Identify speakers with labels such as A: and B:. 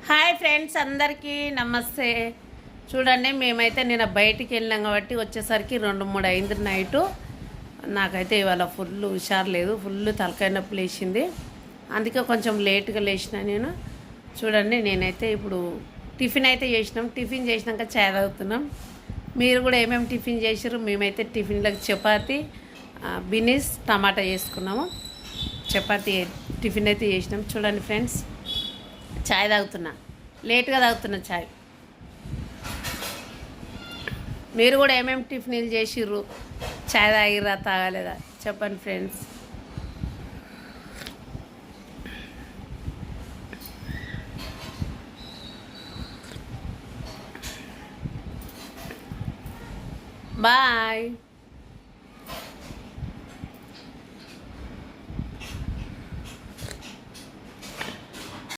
A: Hi friends, అందరికీ నమస్తే. చూడండి, మేమైతే నేను బయటికి వెళ్ళాం కాబట్టి వచ్చేసరికి 2-3 అయింది నైటు. నాకైతే ఇవాళ ఫుల్ హుషారు లేదు, ఫుల్ తలకాయ నొప్పి లేచింది. అందుకే కొంచెం లేట్గా లేచిన నేను. చూడండి, నేనైతే ఇప్పుడు టిఫిన్ అయితే చేసినాం. టిఫిన్ చేసినాక చాయ్ తాగుతున్నాం. మీరు కూడా ఏమేమి టిఫిన్ చేసారు? మేమైతే టిఫిన్లకు చపాతి, బినీస్, టమాటా చేసుకున్నాము. చపాతి టిఫిన్ అయితే చేసినాం. చూడండి ఫ్రెండ్స్, చాయ్ తాగుతున్నా, లేట్గా తాగుతున్నా చాయ్. మీరు కూడా ఏమేమి టిఫిన్లు చేసిర్రు? చాయ్ తాగిర్రా, తాగలేదా? చెప్పండి ఫ్రెండ్స్. బాయ్.